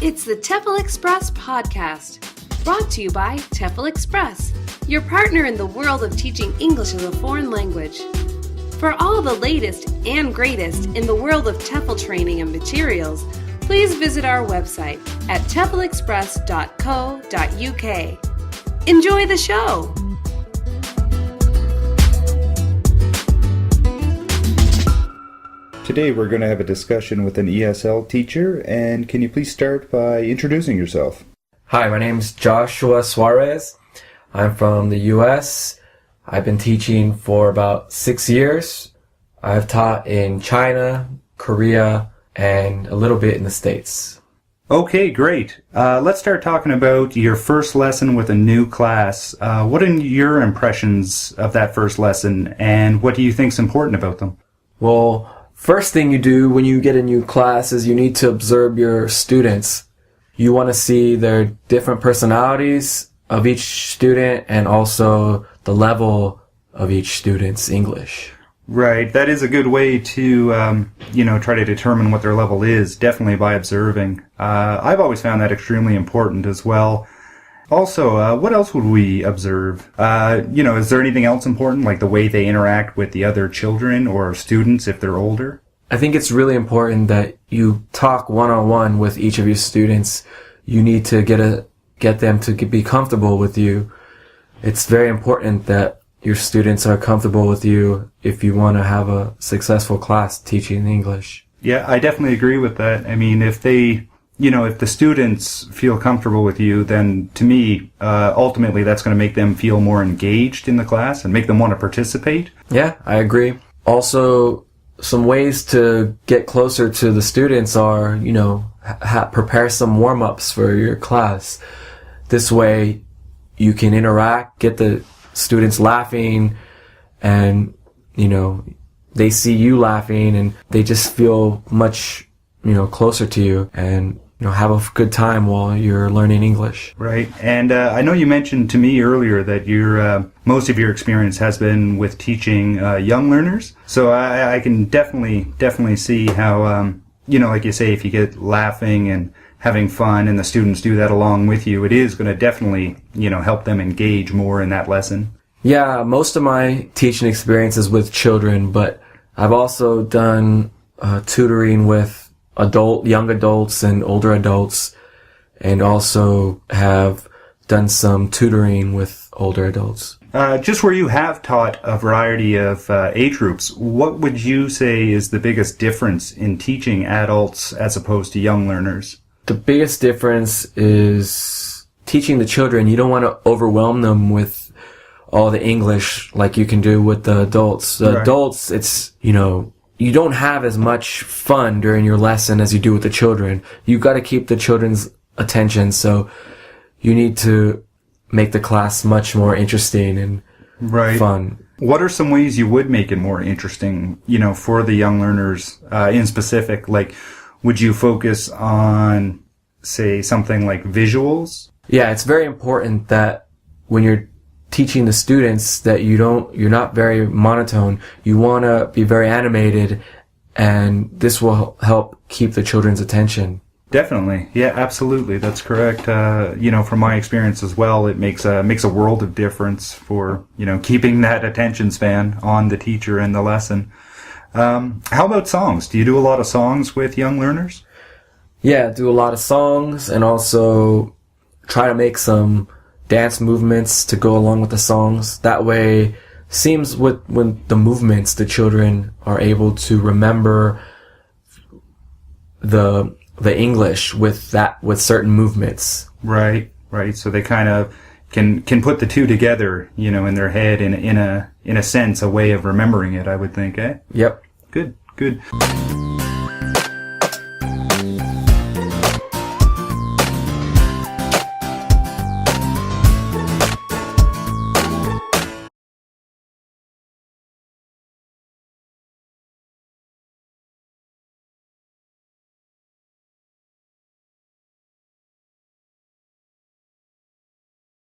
It's the TEFL Express podcast, brought to you by TEFL Express, your partner in the world of teaching English as a foreign language. For all the latest and greatest in the world of TEFL training and materials, please visit our website at teflexpress.co.uk. Enjoy the show! Today we're going to have a discussion with an ESL teacher, and can you please start by introducing yourself? Hi, my name is Joshua Suarez. I'm from the U.S. I've been teaching for about 6 years. I've taught in China, Korea, and a little bit in the States. Okay, great. Let's start talking about your first lesson with a new class. What are your impressions of that first lesson, and what do you think is important about them? Well, first thing you do when you get a new class is you need to observe your students. You want to see their different personalities of each student and also the level of each student's English. Right. That is a good way to, try to determine what their level is, definitely by observing. I've always found that extremely important as well. Also, what else would we observe? Is there anything else important, like the way they interact with the other children or students if they're older? I think it's really important that you talk one-on-one with each of your students. You need to get them to be comfortable with you. It's very important that your students are comfortable with you if you want to have a successful class teaching English. Yeah, I definitely agree with that. I mean, if the students feel comfortable with you, then to me, ultimately that's going to make them feel more engaged in the class and make them want to participate. Yeah, I agree. Also, some ways to get closer to the students are, prepare some warm-ups for your class. This way you can interact, get the students laughing, and, they see you laughing and they just feel much, closer to you and, have a good time while you're learning English. Right. And I know you mentioned to me earlier that most of your experience has been with teaching young learners. So I can definitely see how, like you say, if you get laughing and having fun and the students do that along with you, it is going to definitely, help them engage more in that lesson. Yeah, most of my teaching experience is with children, but I've also done tutoring with young adults and older adults, and also have done some tutoring with older adults. Just where you have taught a variety of age groups, what would you say is the biggest difference in teaching adults as opposed to young learners? The biggest difference is teaching the children. You don't want to overwhelm them with all the English like you can do with the adults. The adults, it's, you don't have as much fun during your lesson as you do with the children. You've got to keep the children's attention, so you need to make the class much more interesting and fun. What are some ways you would make it more interesting, for the young learners in specific? Like, would you focus on, say, something like visuals? Yeah, it's very important that when you're teaching the students that you're not very monotone. You want to be very animated, and this will help keep the children's attention. Definitely. Yeah, absolutely. That's correct. From my experience as well, it makes a world of difference for, keeping that attention span on the teacher and the lesson. How about songs? Do you do a lot of songs with young learners? Yeah, do a lot of songs, and also try to make some dance movements to go along with the songs. That way, seems when the movements, the children are able to remember the English with certain movements. Right. So they kind of can put the two together, in their head in a sense, a way of remembering it, I would think, eh? Yep. Good.